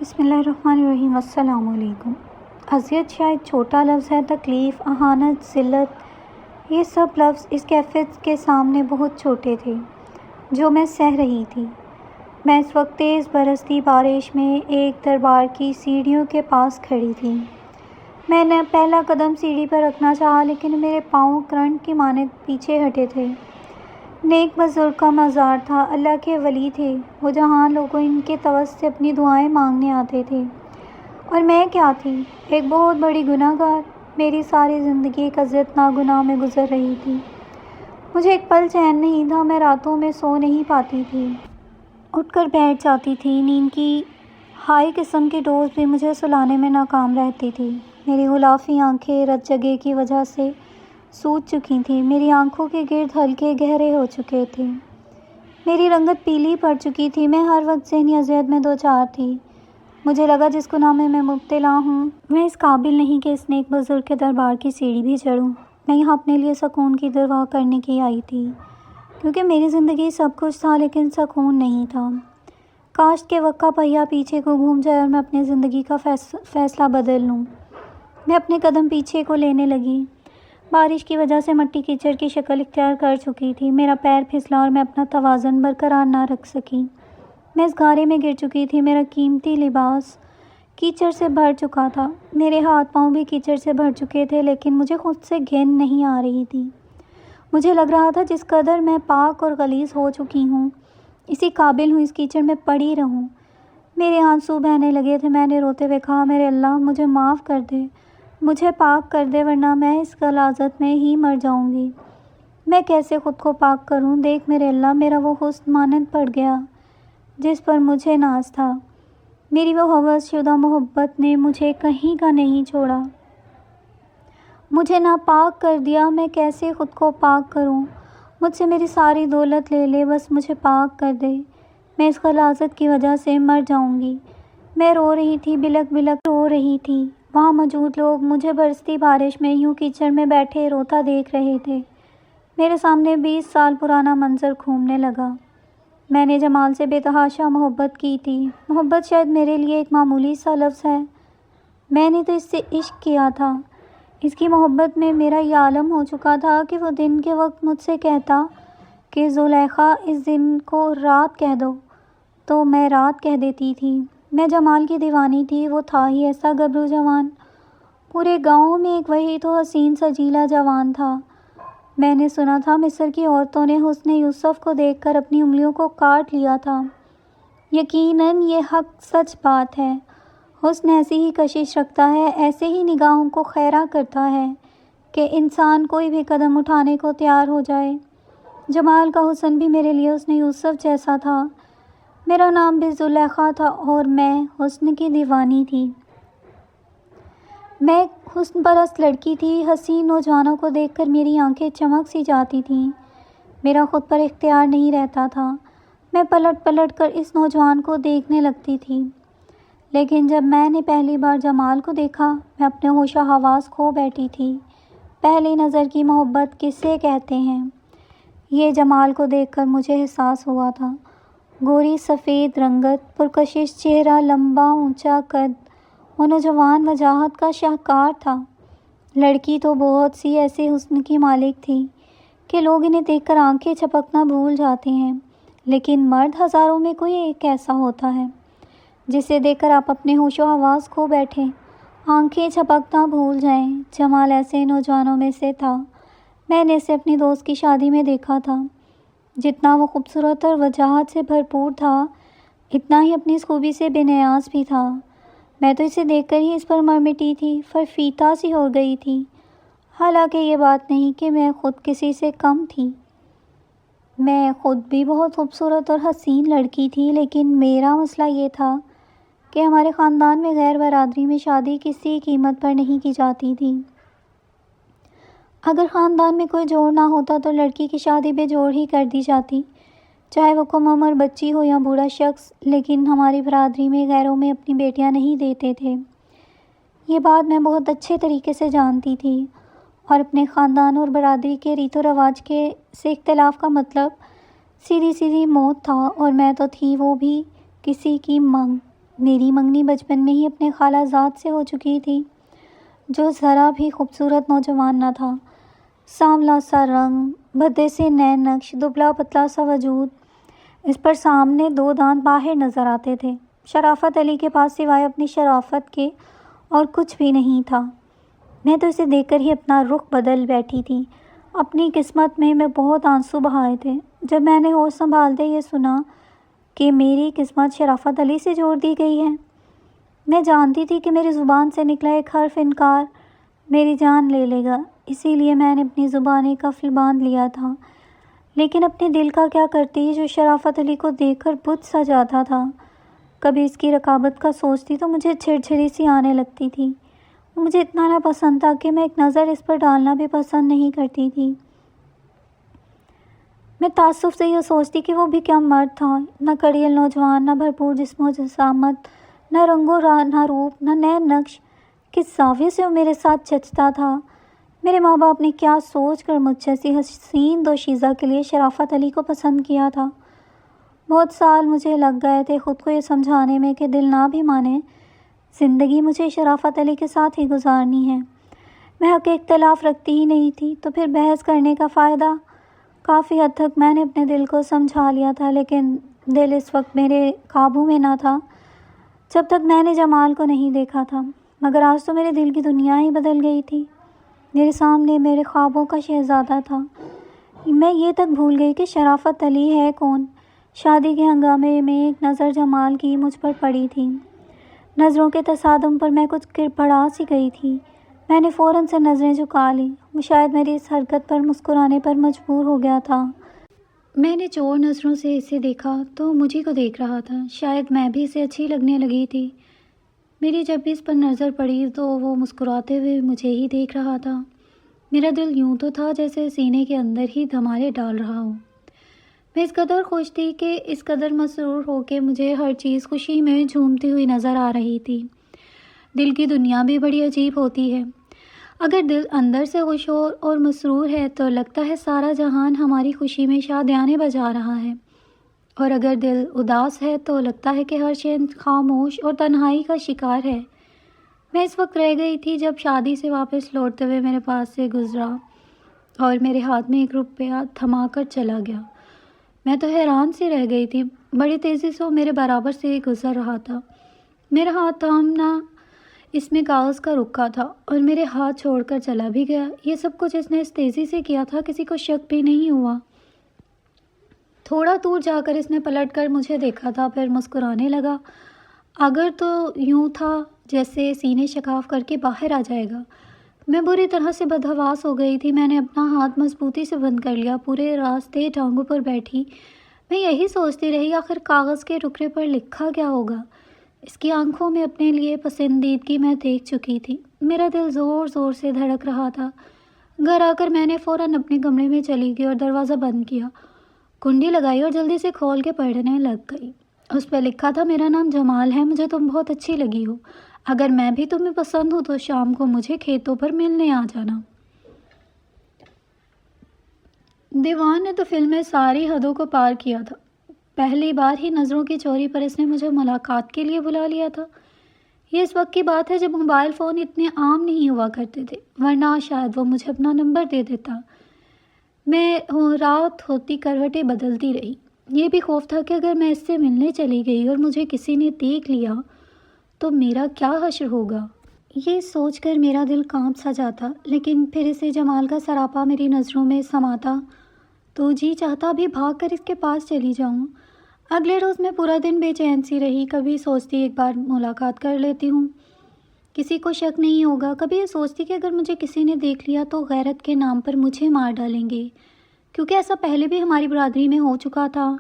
بسم اللہ الرحمن الرحیم۔ السلام علیکم۔ اذیت شاید چھوٹا لفظ ہے، تکلیف، اہانت، ذلت، یہ سب لفظ اس کیفیت کے سامنے بہت چھوٹے تھے جو میں سہ رہی تھی۔ میں اس وقت تیز برستی بارش میں ایک دربار کی سیڑھیوں کے پاس کھڑی تھی۔ میں نے پہلا قدم سیڑھی پر رکھنا چاہا لیکن میرے پاؤں کرنٹ کی مانند پیچھے ہٹے تھے۔ نیک بزرگ کا مزار تھا، اللہ کے ولی تھے وہ، جہاں لوگوں ان کے توسط سے اپنی دعائیں مانگنے آتے تھے۔ اور میں کیا تھی؟ ایک بہت بڑی گناہ گار۔ میری ساری زندگی ایک اذیتناک گناہ میں گزر رہی تھی۔ مجھے ایک پل چین نہیں تھا، میں راتوں میں سو نہیں پاتی تھی، اٹھ کر بیٹھ جاتی تھی۔ نیند کی ہائی قسم کی ڈوز بھی مجھے سلانے میں ناکام رہتی تھی۔ میری غلافی آنکھیں رت جگے کی وجہ سے سوج چکی تھیں، میری آنکھوں کے گرد حلقے گہرے ہو چکے تھے، میری رنگت پیلی پڑ چکی تھی۔ میں ہر وقت ذہنی اذیت میں دوچار تھی۔ مجھے لگا جس گناہ میں مبتلا ہوں میں اس قابل نہیں کہ اس نیک بزرگ کے دربار کی سیڑھی بھی چڑھوں۔ میں یہاں اپنے لیے سکون کی دعا کرنے کی آئی تھی، کیونکہ میری زندگی سب کچھ تھا لیکن سکون نہیں تھا۔ کاش کہ وقت کا پہیہ پیچھے کو گھوم جائے اور میں اپنی زندگی کا فیصلہ بدل لوں۔ میں اپنے قدم پیچھے کو لینے لگی۔ بارش کی وجہ سے مٹی کیچڑ کی شکل اختیار کر چکی تھی۔ میرا پیر پھسلا اور میں اپنا توازن برقرار نہ رکھ سکی۔ میں اس گارے میں گر چکی تھی۔ میرا قیمتی لباس کیچڑ سے بھر چکا تھا، میرے ہاتھ پاؤں بھی کیچڑ سے بھر چکے تھے، لیکن مجھے خود سے گھن نہیں آ رہی تھی۔ مجھے لگ رہا تھا جس قدر میں پاک اور غلیظ ہو چکی ہوں، اسی قابل ہوں اس کیچڑ میں پڑی رہوں۔ میرے آنسو بہنے لگے تھے۔ میں نے روتے ہوئے کہا، میرے اللہ مجھے معاف کر دے، مجھے پاک کر دے، ورنہ میں اس غلاظت میں ہی مر جاؤں گی۔ میں کیسے خود کو پاک کروں؟ دیکھ میرے اللہ، میرا وہ حسن مانند پڑ گیا جس پر مجھے ناز تھا۔ میری وہ ہوس شدہ محبت نے مجھے کہیں کا نہیں چھوڑا، مجھے ناپاک کر دیا۔ میں کیسے خود کو پاک کروں؟ مجھ سے میری ساری دولت لے لے، بس مجھے پاک کر دے، میں اس غلاظت کی وجہ سے مر جاؤں گی۔ میں رو رہی تھی، بلک بلک رو رہی تھی۔ وہاں موجود لوگ مجھے برستی بارش میں یوں کیچڑ میں بیٹھے روتا دیکھ رہے تھے۔ میرے سامنے 20 سال پرانا منظر گھومنے لگا۔ میں نے جمال سے بے تحاشا محبت کی تھی۔ محبت شاید میرے لیے ایک معمولی سا لفظ ہے، میں نے تو اس سے عشق کیا تھا۔ اس کی محبت میں میرا یہ عالم ہو چکا تھا کہ وہ دن کے وقت مجھ سے کہتا کہ زلیخا اس دن کو رات کہہ دو، تو میں رات کہہ دیتی تھی۔ میں جمال کی دیوانی تھی، وہ تھا ہی ایسا گبرو جوان۔ پورے گاؤں میں ایک وہی تو حسین سجیلا جوان تھا۔ میں نے سنا تھا مصر کی عورتوں نے حسن یوسف کو دیکھ کر اپنی انگلیوں کو کاٹ لیا تھا۔ یقیناً یہ حق سچ بات ہے۔ حسن ایسی ہی کشش رکھتا ہے، ایسے ہی نگاہوں کو خیرہ کرتا ہے کہ انسان کوئی بھی قدم اٹھانے کو تیار ہو جائے۔ جمال کا حسن بھی میرے لیے حسن یوسف جیسا تھا۔ میرا نام بھی زلیخا تھا اور میں حسن کی دیوانی تھی۔ میں ایک حسن پرست لڑکی تھی۔ حسین نوجوانوں کو دیکھ کر میری آنکھیں چمک سی جاتی تھیں۔ میرا خود پر اختیار نہیں رہتا تھا۔ میں پلٹ پلٹ کر اس نوجوان کو دیکھنے لگتی تھی، لیکن جب میں نے پہلی بار جمال کو دیکھا میں اپنے ہوش و حواس کھو بیٹھی تھی۔ پہلی نظر کی محبت کسے کہتے ہیں، یہ جمال کو دیکھ کر مجھے احساس ہوا تھا۔ گوری سفید رنگت، پرکشش چہرہ، لمبا اونچا قد، وہ نوجوان وجاہت کا شاہکار تھا۔ لڑکی تو بہت سی ایسے حسن کی مالک تھی کہ لوگ انہیں دیکھ کر آنکھیں جھپکنا بھول جاتے ہیں، لیکن مرد ہزاروں میں کوئی ایک ایسا ہوتا ہے جسے دیکھ کر آپ اپنے ہوش و حواس کھو بیٹھیں، آنکھیں جھپکنا بھول جائیں۔ جمال ایسے نوجوانوں میں سے تھا۔ میں نے اسے اپنی دوست کی شادی میں دیکھا تھا۔ جتنا وہ خوبصورت اور وجاہت سے بھرپور تھا، اتنا ہی اپنی اس خوبی سے بے نیاز بھی تھا۔ میں تو اسے دیکھ کر ہی اس پر مر مٹی تھی، فرفیتہ سی ہو گئی تھی۔ حالانکہ یہ بات نہیں کہ میں خود کسی سے کم تھی، میں خود بھی بہت خوبصورت اور حسین لڑکی تھی، لیکن میرا مسئلہ یہ تھا کہ ہمارے خاندان میں غیر برادری میں شادی کسی قیمت پر نہیں کی جاتی تھی۔ اگر خاندان میں کوئی جوڑ نہ ہوتا تو لڑکی کی شادی بے جوڑ ہی کر دی جاتی، چاہے وہ کم عمر بچی ہو یا بوڑھا شخص، لیکن ہماری برادری میں غیروں میں اپنی بیٹیاں نہیں دیتے تھے۔ یہ بات میں بہت اچھے طریقے سے جانتی تھی، اور اپنے خاندان اور برادری کے ریت و رواج سے اختلاف کا مطلب سیدھی سیدھی موت تھا، اور میں تو تھی وہ بھی کسی کی منگ۔ میری منگنی بچپن میں ہی اپنے خالہ زاد سے ہو چکی تھی، جو ذرا بھی خوبصورت نوجوان نہ تھا۔ سانولا سا رنگ، بھدے سے نین نقش، دبلا پتلا سا وجود، اس پر سامنے 2 دانت باہر نظر آتے تھے۔ شرافت علی کے پاس سوائے اپنی شرافت کے اور کچھ بھی نہیں تھا۔ میں تو اسے دیکھ کر ہی اپنا رخ بدل بیٹھی تھی۔ اپنی قسمت میں بہت آنسو بہائے تھے جب میں نے ہوش سنبھالتے یہ سنا کہ میری قسمت شرافت علی سے جوڑ دی گئی ہے۔ میں جانتی تھی کہ میری زبان سے نکلا ایک حرف انکار میری جان لے لے گا، اسی لیے میں نے اپنی زبانی قفل باندھ لیا تھا۔ لیکن اپنے دل کا کیا کرتی جو شرافت علی کو دیکھ کر بت سا جاتا تھا۔ کبھی اس کی رقابت کا سوچتی تو مجھے چھڑچھڑی سی آنے لگتی تھی۔ وہ مجھے اتنا نہ پسند تھا کہ میں ایک نظر اس پر ڈالنا بھی پسند نہیں کرتی تھی۔ میں تعصب سے یہ سوچتی کہ وہ بھی کیا مرد تھا، نہ کڑیل نوجوان، نہ بھرپور جسم و جسامت، نہ رنگ و نہ روپ، نہ نئے نقش، کس زاویے سے وہ میرے ساتھ جچتا تھا۔ میرے ماں باپ نے کیا سوچ کر مجھ جیسی حسین دوشیزہ کے لیے شرافت علی کو پسند کیا تھا۔ بہت سال مجھے لگ گئے تھے خود کو یہ سمجھانے میں کہ دل نہ بھی مانے، زندگی مجھے شرافت علی کے ساتھ ہی گزارنی ہے۔ میں حق اختلاف رکھتی ہی نہیں تھی تو پھر بحث کرنے کا فائدہ؟ کافی حد تک میں نے اپنے دل کو سمجھا لیا تھا، لیکن دل اس وقت میرے قابو میں نہ تھا جب تک میں نے جمال کو نہیں دیکھا تھا۔ مگر آج تو میرے دل کی دنیا ہی بدل گئی تھی۔ میرے سامنے میرے خوابوں کا شہزادہ تھا۔ میں یہ تک بھول گئی کہ شرافت علی ہے کون۔ شادی کے ہنگامے میں ایک نظر جمال کی مجھ پر پڑی تھی۔ نظروں کے تصادم پر میں کچھ گڑبڑا سی گئی تھی۔ میں نے فوراً سے نظریں جھکا لیں۔ وہ شاید میری اس حرکت پر مسکرانے پر مجبور ہو گیا تھا۔ میں نے چور نظروں سے اسے دیکھا تو مجھے کو دیکھ رہا تھا۔ شاید میں بھی اسے اچھی لگنے لگی تھی۔ میری جب بھی اس پر نظر پڑی تو وہ مسکراتے ہوئے مجھے ہی دیکھ رہا تھا۔ میرا دل یوں تو تھا جیسے سینے کے اندر ہی دھمالے ڈال رہا ہو۔ میں اس قدر خوش تھی کہ اس قدر مسرور ہو کے مجھے ہر چیز خوشی میں جھومتی ہوئی نظر آ رہی تھی۔ دل کی دنیا بھی بڑی عجیب ہوتی ہے۔ اگر دل اندر سے خوش ہو اور مسرور ہے تو لگتا ہے سارا جہان ہماری خوشی میں شادیانے بجا رہا ہے، اور اگر دل اداس ہے تو لگتا ہے کہ ہر شے خاموش اور تنہائی کا شکار ہے۔ میں اس وقت رہ گئی تھی جب شادی سے واپس لوٹتے ہوئے میرے پاس سے گزرا اور میرے ہاتھ میں 1 روپیہ تھما کر چلا گیا۔ میں تو حیران سی رہ گئی تھی۔ بڑی تیزی سے وہ میرے برابر سے گزر رہا تھا۔ میرا ہاتھ تھامنا اس میں کاغذ کا رکا تھا اور میرے ہاتھ چھوڑ کر چلا بھی گیا۔ یہ سب کچھ اس نے اس تیزی سے کیا تھا کسی کو شک بھی نہیں ہوا۔ تھوڑا دور جا کر اس نے پلٹ کر مجھے دیکھا تھا، پھر مسکرانے لگا۔ اگر تو یوں تھا جیسے سینے شکاف کر کے باہر آ جائے گا۔ میں بری طرح سے بدحواس ہو گئی تھی۔ میں نے اپنا ہاتھ مضبوطی سے بند کر لیا، پورے راستے ٹانگوں پر بیٹھی میں یہی سوچتی رہی آخر کاغذ کے ٹکڑے پر لکھا کیا ہوگا۔ اس کی آنکھوں میں اپنے لیے پسندیدگی میں دیکھ چکی تھی۔ میرا دل زور زور سے دھڑک رہا تھا۔ گھر آ کر میں نے فوراً اپنے کمرے میں چلی گئی اور دروازہ بند کیا، کنڈی لگائی اور جلدی سے کھول کے پڑھنے لگ گئی۔ اس پہ لکھا تھا، میرا نام جمال ہے، مجھے تم بہت اچھی لگی ہو، اگر میں بھی تمہیں پسند ہوں تو شام کو مجھے کھیتوں پر ملنے آ جانا۔ دیوان نے تو فلم میں ساری حدوں کو پار کیا تھا۔ پہلی بار ہی نظروں کی چوری پر اس نے مجھے ملاقات کے لیے بلا لیا تھا۔ یہ اس وقت کی بات ہے جب موبائل فون اتنے عام نہیں ہوا کرتے تھے، ورنہ شاید وہ مجھے اپنا نمبر دے دیتا۔ میں رات ہوتی کروٹیں بدلتی رہی۔ یہ بھی خوف تھا کہ اگر میں اس سے ملنے چلی گئی اور مجھے کسی نے دیکھ لیا تو میرا کیا حشر ہوگا۔ یہ سوچ کر میرا دل کانپ سا جاتا، لیکن پھر اسے جمال کا سراپا میری نظروں میں سماتا تو جی چاہتا بھی بھاگ کر اس کے پاس چلی جاؤں۔ اگلے روز میں پورا دن بے چین سی رہی۔ کبھی سوچتی ایک بار ملاقات کر لیتی ہوں، کسی کو شک نہیں ہوگا۔ کبھی یہ سوچتی کہ اگر مجھے کسی نے دیکھ لیا تو غیرت کے نام پر مجھے مار ڈالیں گے، کیونکہ ایسا پہلے بھی ہماری برادری میں ہو چکا تھا۔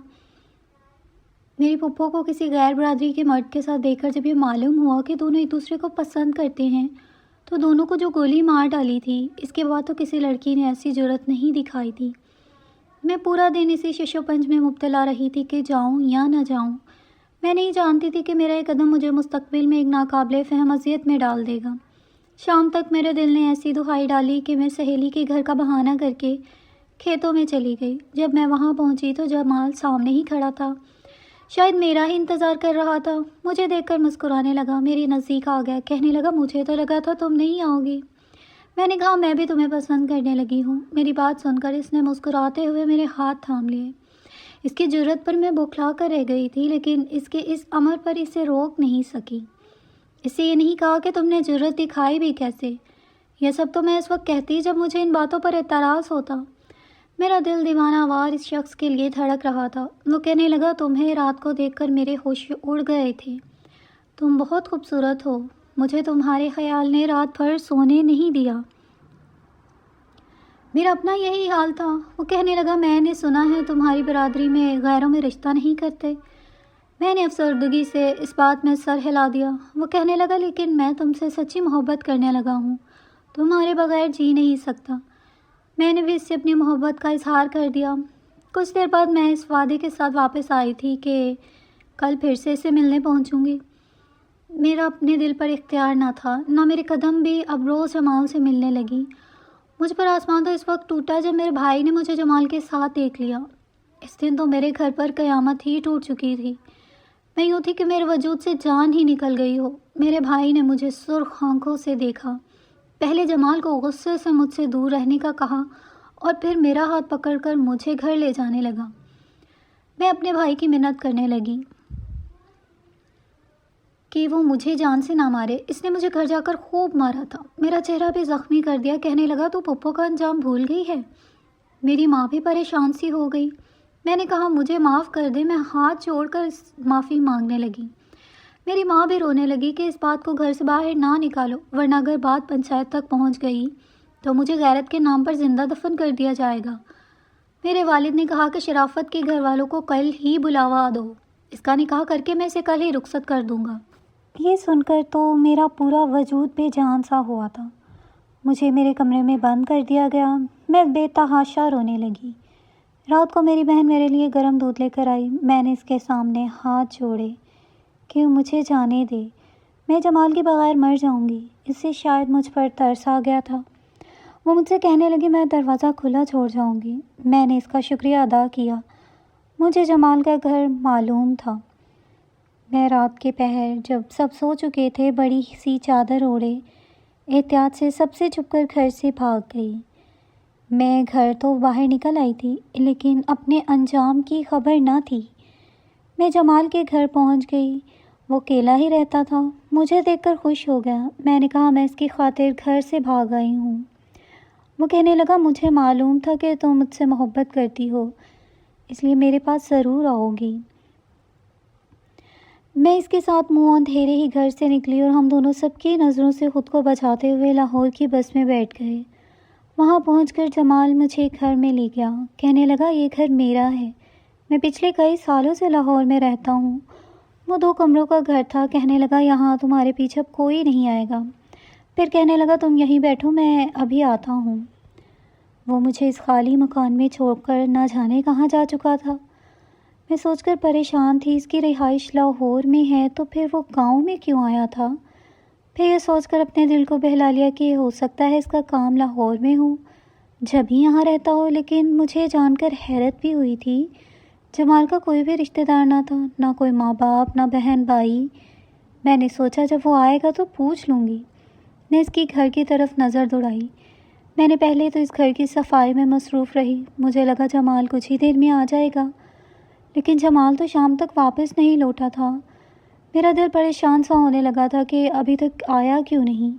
میری پھپھو کو کسی غیر برادری کے مرد کے ساتھ دیکھ کر جب یہ معلوم ہوا کہ دونوں ایک دوسرے کو پسند کرتے ہیں تو دونوں کو جو گولی مار ڈالی تھی، اس کے بعد تو کسی لڑکی نے ایسی جرأت نہیں دکھائی تھی۔ میں پورا دن اسی شش و پنج میں مبتلا رہی تھی کہ جاؤں یا نہ جاؤں۔ میں نہیں جانتی تھی کہ میرا یہ قدم مجھے مستقبل میں ایک ناقابل فہم اذیت میں ڈال دے گا۔ شام تک میرے دل نے ایسی دہائی ڈالی کہ میں سہیلی کے گھر کا بہانہ کر کے کھیتوں میں چلی گئی۔ جب میں وہاں پہنچی تو جمال سامنے ہی کھڑا تھا۔ شاید میرا ہی انتظار کر رہا تھا۔ مجھے دیکھ کر مسکرانے لگا، میری نزدیک آ گیا، کہنے لگا مجھے تو لگا تھا تم نہیں آؤ گی۔ میں نے کہا میں بھی تمہیں پسند کرنے لگی ہوں۔ میری بات سن کر اس نے مسکراتے ہوئے میرے ہاتھ تھام لیے۔ اس کی جرأت پر میں بوکھلا کر رہ گئی تھی، لیکن اس کے اس امر پر اسے روک نہیں سکی۔ اس سے یہ نہیں کہا کہ تم نے جرأت دکھائی بھی کیسے۔ یہ سب تو میں اس وقت کہتی جب مجھے ان باتوں پر اعتراض ہوتا۔ میرا دل دیوانہ وار اس شخص کے لیے دھڑک رہا تھا۔ وہ کہنے لگا تمہیں رات کو دیکھ کر میرے ہوش اڑ گئے تھے۔ تم بہت خوبصورت ہو، مجھے تمہارے خیال نے رات بھر سونے نہیں دیا۔ میرا اپنا یہی حال تھا۔ وہ کہنے لگا میں نے سنا ہے تمہاری برادری میں غیروں میں رشتہ نہیں کرتے۔ میں نے افسردگی سے اس بات میں سر ہلا دیا۔ وہ کہنے لگا لیکن میں تم سے سچی محبت کرنے لگا ہوں، تمہارے بغیر جی نہیں سکتا۔ میں نے بھی اس سے اپنی محبت کا اظہار کر دیا۔ کچھ دیر بعد میں اس وعدے کے ساتھ واپس آئی تھی کہ کل پھر سے اسے ملنے پہنچوں گی۔ میرا اپنے دل پر اختیار نہ تھا، نہ میرے قدم بھی اب روز جمال سے ملنے لگی۔ مجھ پر آسمان تو اس وقت ٹوٹا جب میرے بھائی نے مجھے جمال کے ساتھ دیکھ لیا۔ اس دن تو میرے گھر پر قیامت ہی ٹوٹ چکی تھی۔ میں یوں تھی کہ میرے وجود سے جان ہی نکل گئی ہو۔ میرے بھائی نے مجھے سرخ آنکھوں سے دیکھا، پہلے جمال کو غصے سے مجھ سے دور رہنے کا کہا اور پھر میرا ہاتھ پکڑ کر مجھے گھر لے جانے لگا۔ میں اپنے بھائی کی منت کرنے لگی کہ وہ مجھے جان سے نہ مارے۔ اس نے مجھے گھر جا کر خوب مارا تھا، میرا چہرہ بھی زخمی کر دیا۔ کہنے لگا تو پپو کا انجام بھول گئی ہے۔ میری ماں بھی پریشان سی ہو گئی۔ میں نے کہا مجھے معاف کر دے۔ میں ہاتھ جوڑ کر معافی مانگنے لگی۔ میری ماں بھی رونے لگی کہ اس بات کو گھر سے باہر نہ نکالو، ورنہ اگر بات پنچایت تک پہنچ گئی تو مجھے غیرت کے نام پر زندہ دفن کر دیا جائے گا۔ میرے والد نے کہا کہ شرافت کے گھر والوں کو کل ہی بلاوا دو، اس کا نکاح کر کے میں اسے کل ہی رخصت کر دوں گا۔ یہ سن کر تو میرا پورا وجود بے جان سا ہوا تھا۔ مجھے میرے کمرے میں بند کر دیا گیا۔ میں بے تحاشا رونے لگی۔ رات کو میری بہن میرے لیے گرم دودھ لے کر آئی۔ میں نے اس کے سامنے ہاتھ جوڑے کہ مجھے جانے دے، میں جمال کے بغیر مر جاؤں گی۔ اس سے شاید مجھ پر ترس آ گیا تھا۔ وہ مجھ سے کہنے لگی میں دروازہ کھلا چھوڑ جاؤں گی۔ میں نے اس کا شکریہ ادا کیا۔ مجھے جمال کا گھر معلوم تھا۔ میں رات کے پہر جب سب سو چکے تھے بڑی سی چادر اوڑھے احتیاط سے سب سے چھپ کر گھر سے بھاگ گئی۔ میں گھر تو باہر نکل آئی تھی، لیکن اپنے انجام کی خبر نہ تھی۔ میں جمال کے گھر پہنچ گئی۔ وہ اکیلا ہی رہتا تھا۔ مجھے دیکھ کر خوش ہو گیا۔ میں نے کہا میں اس کی خاطر گھر سے بھاگ آئی ہوں۔ وہ کہنے لگا مجھے معلوم تھا کہ تم مجھ سے محبت کرتی ہو، اس لیے میرے پاس ضرور آؤ گی۔ میں اس کے ساتھ منہ اندھیرے ہی گھر سے نکلی اور ہم دونوں سب کی نظروں سے خود کو بچاتے ہوئے لاہور کی بس میں بیٹھ گئے۔ وہاں پہنچ کر جمال مجھے گھر میں لے گیا۔ کہنے لگا یہ گھر میرا ہے، میں پچھلے کئی سالوں سے لاہور میں رہتا ہوں۔ وہ 2 کمروں کا گھر تھا۔ کہنے لگا یہاں تمہارے پیچھے اب کوئی نہیں آئے گا۔ پھر کہنے لگا تم یہیں بیٹھو، میں ابھی آتا ہوں۔ وہ مجھے اس خالی مکان میں چھوڑ کر نہ جانے کہاں جا چکا تھا۔ میں سوچ کر پریشان تھی اس کی رہائش لاہور میں ہے تو پھر وہ گاؤں میں کیوں آیا تھا۔ پھر یہ سوچ کر اپنے دل کو بہلا لیا کہ ہو سکتا ہے اس کا کام لاہور میں ہو، جب ہی یہاں رہتا ہو۔ لیکن مجھے جان کر حیرت بھی ہوئی تھی، جمال کا کوئی بھی رشتہ دار نہ تھا، نہ کوئی ماں باپ، نہ بہن بھائی۔ میں نے سوچا جب وہ آئے گا تو پوچھ لوں گی۔ میں اس کی گھر کی طرف نظر دوڑائی۔ میں نے پہلے تو اس گھر کی صفائی میں مصروف رہی۔ مجھے لگا جمال کچھ ہی دیر میں آ جائے گا، لیکن جمال تو شام تک واپس نہیں لوٹا تھا۔ میرا دل پریشان سا ہونے لگا تھا کہ ابھی تک آیا کیوں نہیں۔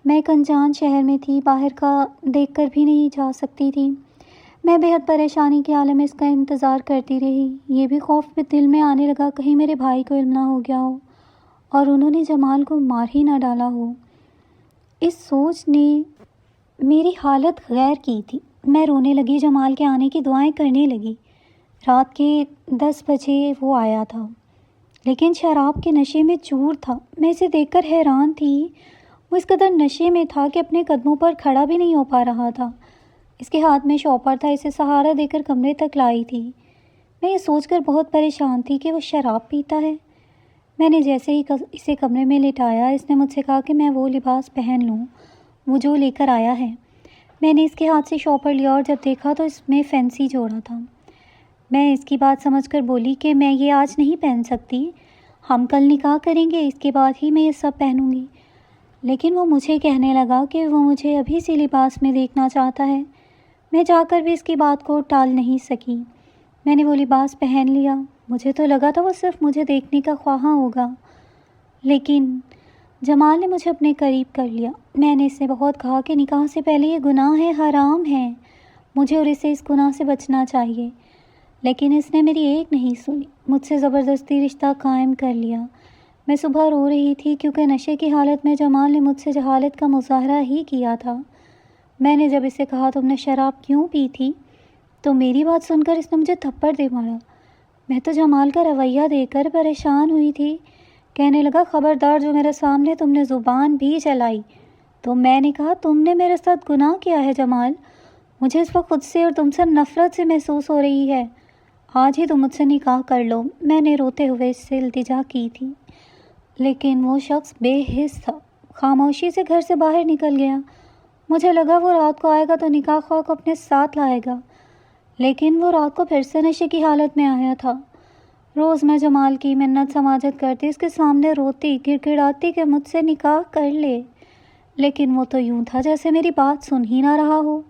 میں ایک انجان شہر میں تھی، باہر کا دیکھ کر بھی نہیں جا سکتی تھی۔ میں بے حد پریشانی کے عالم میں اس کا انتظار کرتی رہی۔ یہ بھی خوف بھی دل میں آنے لگا کہیں میرے بھائی کو علم نہ ہو گیا ہو اور انہوں نے جمال کو مار ہی نہ ڈالا ہو۔ اس سوچ نے میری حالت غیر کی تھی۔ میں رونے لگی، جمال کے آنے کی دعائیں کرنے لگی۔ رات کے 10 بجے وہ آیا تھا، لیکن شراب کے نشے میں چور تھا۔ میں اسے دیکھ کر حیران تھی۔ وہ اس قدر نشے میں تھا کہ اپنے قدموں پر کھڑا بھی نہیں ہو پا رہا تھا۔ اس کے ہاتھ میں شاپر تھا، اسے سہارا دے کر کمرے تک لائی تھی۔ میں یہ سوچ کر بہت پریشان تھی کہ وہ شراب پیتا ہے۔ میں نے جیسے ہی اسے کمرے میں لٹایا، اس نے مجھ سے کہا کہ میں وہ لباس پہن لوں وہ جو لے کر آیا ہے۔ میں نے اس کے ہاتھ سے شاپر لیا اور جب دیکھا تو اس میں فینسی جوڑا تھا۔ میں اس کی بات سمجھ کر بولی کہ میں یہ آج نہیں پہن سکتی، ہم کل نکاح کریں گے، اس کے بعد ہی میں یہ سب پہنوں گی۔ لیکن وہ مجھے کہنے لگا کہ وہ مجھے ابھی سے لباس میں دیکھنا چاہتا ہے۔ میں جا کر بھی اس کی بات کو ٹال نہیں سکی۔ میں نے وہ لباس پہن لیا۔ مجھے تو لگا تھا وہ صرف مجھے دیکھنے کا خواہاں ہوگا، لیکن جمال نے مجھے اپنے قریب کر لیا۔ میں نے اس سے بہت کہا کہ نکاح سے پہلے یہ گناہ ہے، حرام ہے، مجھے اور اسے اس گناہ سے بچنا چاہیے، لیکن اس نے میری ایک نہیں سنی، مجھ سے زبردستی رشتہ قائم کر لیا۔ میں صبح رو رہی تھی کیونکہ نشے کی حالت میں جمال نے مجھ سے جہالت کا مظاہرہ ہی کیا تھا۔ میں نے جب اسے کہا تم نے شراب کیوں پی تھی، تو میری بات سن کر اس نے مجھے تھپڑ دے مارا۔ میں تو جمال کا رویہ دیکھ کر پریشان ہوئی تھی۔ کہنے لگا خبردار جو میرے سامنے تم نے زبان بھی چلائی تو میں نے کہا تم نے میرے ساتھ گناہ کیا ہے جمال، مجھے اس وقت خود سے اور تم سے نفرت سے محسوس ہو رہی ہے، آج ہی تم مجھ سے نکاح کر لو۔ میں نے روتے ہوئے اس سے التجا کی تھی، لیکن وہ شخص بے حس تھا، خاموشی سے گھر سے باہر نکل گیا۔ مجھے لگا وہ رات کو آئے گا تو نکاح خواہ کو اپنے ساتھ لائے گا، لیکن وہ رات کو پھر سے نشے کی حالت میں آیا تھا۔ روز میں جمال کی منت سماجت کرتی، اس کے سامنے روتی گڑ گڑاتی کہ مجھ سے نکاح کر لے، لیکن وہ تو یوں تھا جیسے میری بات سن ہی نہ رہا ہو۔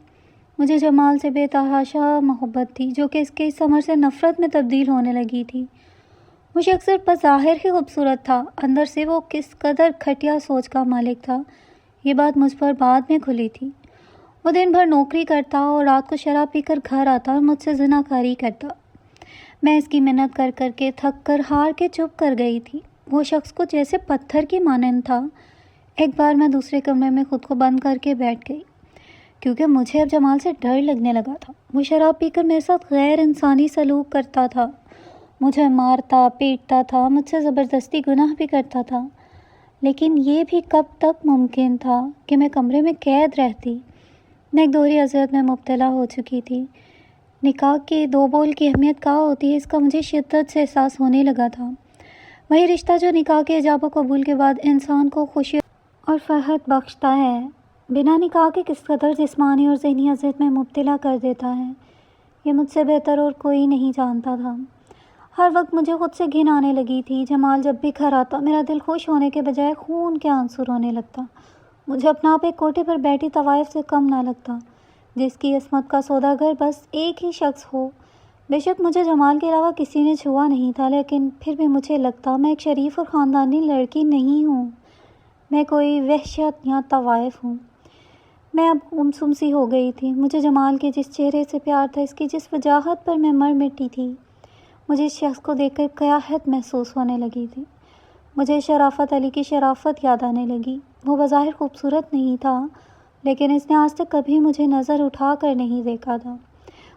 مجھے جمال سے بے تحاشا محبت تھی، جو کہ اس کے اس عمر سے نفرت میں تبدیل ہونے لگی تھی۔ وہ شخص صرف بظاہر ہی خوبصورت تھا، اندر سے وہ کس قدر گھٹیا سوچ کا مالک تھا، یہ بات مجھ پر بعد میں کھلی تھی۔ وہ دن بھر نوکری کرتا اور رات کو شراب پی کر گھر آتا اور مجھ سے زناکاری کرتا۔ میں اس کی منت کر کر کے تھک کر ہار کے چپ کر گئی تھی۔ وہ شخص کو جیسے پتھر کی مانند تھا۔ ایک بار میں دوسرے کمرے میں خود کو بند کر کے بیٹھ گئی، کیونکہ مجھے اب جمال سے ڈر لگنے لگا تھا۔ وہ شراب پی کر میرے ساتھ غیر انسانی سلوک کرتا تھا، مجھے مارتا پیٹتا تھا، مجھ سے زبردستی گناہ بھی کرتا تھا۔ لیکن یہ بھی کب تک ممکن تھا کہ میں کمرے میں قید رہتی؟ میں ایک دوہری اذیت میں مبتلا ہو چکی تھی۔ نکاح کے دو بول کی اہمیت کیا ہوتی ہے، اس کا مجھے شدت سے احساس ہونے لگا تھا۔ وہی رشتہ جو نکاح کے ایجاب و قبول کے بعد انسان کو خوشی اور فرحت بخشتا ہے، بنا نکاح کے کس قدر جسمانی اور ذہنی اذیت میں مبتلا کر دیتا ہے، یہ مجھ سے بہتر اور کوئی نہیں جانتا تھا۔ ہر وقت مجھے خود سے گھن آنے لگی تھی۔ جمال جب بھی گھر آتا میرا دل خوش ہونے کے بجائے خون کے آنسو رونے لگتا۔ مجھے اپنا آپ ایک کوٹھے پر بیٹھی طوائف سے کم نہ لگتا، جس کی عصمت کا سوداگر بس ایک ہی شخص ہو۔ بے شک مجھے جمال کے علاوہ کسی نے چھوا نہیں تھا، لیکن پھر بھی مجھے لگتا میں ایک شریف اور خاندانی لڑکی نہیں ہوں، میں کوئی وحشت یا طوائف ہوں۔ میں اب گمسم سی ہو گئی تھی۔ مجھے جمال کے جس چہرے سے پیار تھا، اس کی جس وجاہت پر میں مر مٹی تھی، مجھے اس شخص کو دیکھ کر قیاحت محسوس ہونے لگی تھی۔ مجھے شرافت علی کی شرافت یاد آنے لگی۔ وہ بظاہر خوبصورت نہیں تھا، لیکن اس نے آج تک کبھی مجھے نظر اٹھا کر نہیں دیکھا تھا۔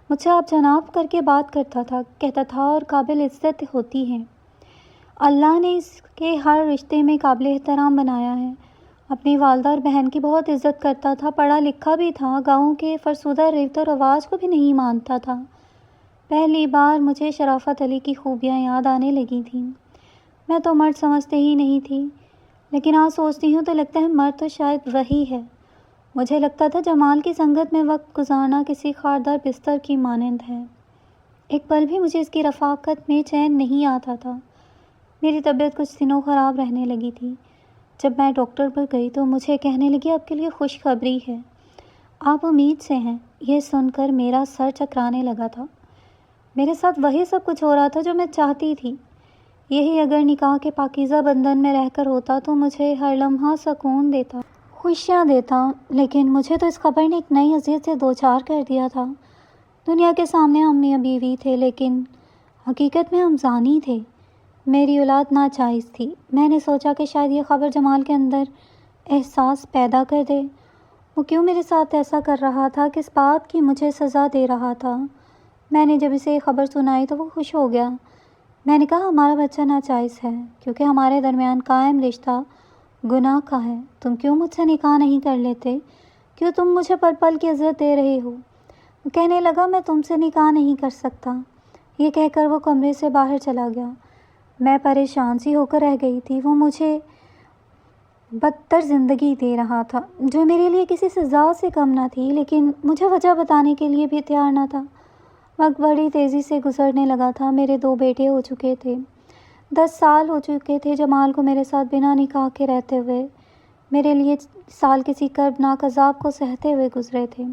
مجھ سے آپ جناب کر کے بات کرتا تھا، کہتا تھا اور قابل عزت ہوتی ہے۔ اللہ نے اس کے ہر رشتے میں قابل احترام بنایا ہے۔ اپنی والدہ اور بہن کی بہت عزت کرتا تھا، پڑھا لکھا بھی تھا، گاؤں کے فرسودہ ریت و رواج کو بھی نہیں مانتا تھا۔ پہلی بار مجھے شرافت علی کی خوبیاں یاد آنے لگی تھیں۔ میں تو مرد سمجھتے ہی نہیں تھی، لیکن آج سوچتی ہوں تو لگتا ہے مرد تو شاید وہی ہے۔ مجھے لگتا تھا جمال کی سنگت میں وقت گزارنا کسی خاردار بستر کی مانند ہے۔ ایک پل بھی مجھے اس کی رفاقت میں چین نہیں آتا تھا۔ میری طبیعت کچھ دنوں خراب رہنے لگی تھی۔ جب میں ڈاکٹر پر گئی تو مجھے کہنے لگی آپ کے لیے خوشخبری ہے، آپ امید سے ہیں۔ یہ سن کر میرا سر چکرانے لگا تھا۔ میرے ساتھ وہی سب کچھ ہو رہا تھا جو میں چاہتی تھی۔ یہی اگر نکاح کے پاکیزہ بندھن میں رہ کر ہوتا تو مجھے ہر لمحہ سکون دیتا، خوشیاں دیتا، لیکن مجھے تو اس خبر نے ایک نئی اذیت سے دوچار کر دیا تھا۔ دنیا کے سامنے ہم میاں بیوی تھے، لیکن حقیقت میں ہم زانی تھے۔ میری اولاد ناجائز تھی۔ میں نے سوچا کہ شاید یہ خبر جمال کے اندر احساس پیدا کر دے۔ وہ کیوں میرے ساتھ ایسا کر رہا تھا، کس بات کی مجھے سزا دے رہا تھا؟ میں نے جب اسے یہ خبر سنائی تو وہ خوش ہو گیا۔ میں نے کہا ہمارا بچہ ناجائز ہے، کیونکہ ہمارے درمیان قائم رشتہ گناہ کا ہے۔ تم کیوں مجھ سے نکاح نہیں کر لیتے؟ کیوں تم مجھے پل پل کی اذیت دے رہے ہو؟ وہ کہنے لگا میں تم سے نکاح نہیں کر سکتا۔ یہ کہہ کر وہ کمرے سے باہر چلا گیا۔ میں پریشان سی ہو کر رہ گئی تھی۔ وہ مجھے بدتر زندگی دے رہا تھا، جو میرے لیے کسی سزا سے کم نہ تھی، لیکن مجھے وجہ بتانے کے لیے بھی تیار نہ تھا۔ وقت بڑی تیزی سے گزرنے لگا تھا۔ میرے 2 بیٹے ہو چکے تھے۔ 10 سال ہو چکے تھے جمال کو میرے ساتھ بنا نکاح کے رہتے ہوئے۔ میرے لیے سال کسی کربناک عذاب کو سہتے ہوئے گزرے تھے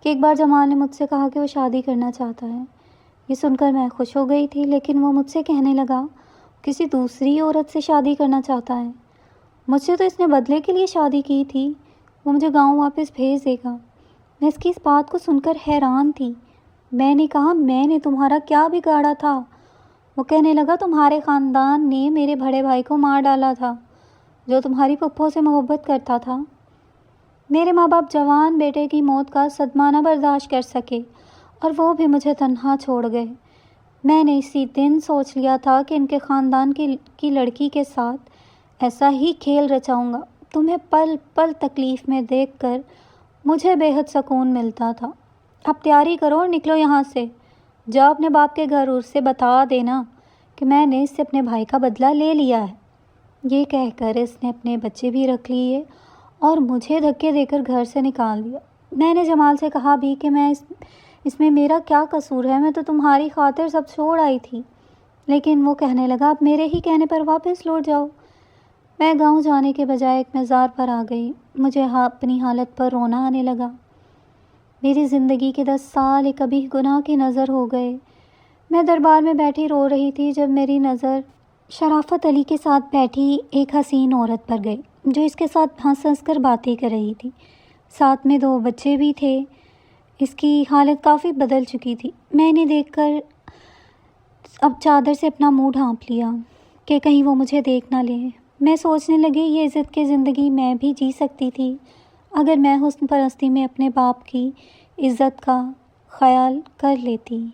کہ ایک بار جمال نے مجھ سے کہا کہ وہ شادی کرنا چاہتا ہے۔ یہ سن کر میں خوش ہو گئی تھی، لیکن وہ مجھ سے کہنے لگا کسی دوسری عورت سے شادی کرنا چاہتا ہے۔ مجھ سے تو اس نے بدلے کے لیے شادی کی تھی، وہ مجھے گاؤں واپس بھیج دے گا۔ میں اس کی اس بات کو سن کر حیران تھی۔ میں نے کہا میں نے تمہارا کیا بگاڑا تھا؟ وہ کہنے لگا تمہارے خاندان نے میرے بڑے بھائی کو مار ڈالا تھا جو تمہاری پھپھو سے محبت کرتا تھا۔ میرے ماں باپ جوان بیٹے کی موت کا صدمہ نہ برداشت کر سکے اور وہ بھی مجھے تنہا چھوڑ گئے۔ میں نے اسی دن سوچ لیا تھا کہ ان کے خاندان کی لڑکی کے ساتھ ایسا ہی کھیل رچاؤں گا۔ تمہیں پل پل تکلیف میں دیکھ کر مجھے بے حد سکون ملتا تھا۔ اب تیاری کرو اور نکلو یہاں سے۔ جاؤ اپنے باپ کے گھر، اس سے بتا دینا کہ میں نے اس سے اپنے بھائی کا بدلہ لے لیا ہے۔ یہ کہہ کر اس نے اپنے بچے بھی رکھ لیے اور مجھے دھکے دے کر گھر سے نکال دیا۔ میں نے جمال سے کہا بھی کہ اس میں میرا کیا قصور ہے، میں تو تمہاری خاطر سب چھوڑ آئی تھی، لیکن وہ کہنے لگا اب میرے ہی کہنے پر واپس لوٹ جاؤ۔ میں گاؤں جانے کے بجائے ایک مزار پر آ گئی۔ مجھے اپنی حالت پر رونا آنے لگا۔ میری زندگی کے 10 سال ایک کبھی گناہ کی نظر ہو گئے۔ میں دربار میں بیٹھی رو رہی تھی جب میری نظر شرافت علی کے ساتھ بیٹھی ایک حسین عورت پر گئی جو اس کے ساتھ ہنس ہنس کر باتیں کر رہی تھی۔ ساتھ میں 2 بچے بھی تھے۔ اس کی حالت کافی بدل چکی تھی۔ میں نے دیکھ کر اب چادر سے اپنا منہ ڈھانپ لیا کہ کہیں وہ مجھے دیکھ نہ لے۔ میں سوچنے لگی یہ عزت کی زندگی میں بھی جی سکتی تھی اگر میں حسن پرستی میں اپنے باپ کی عزت کا خیال کر لیتی۔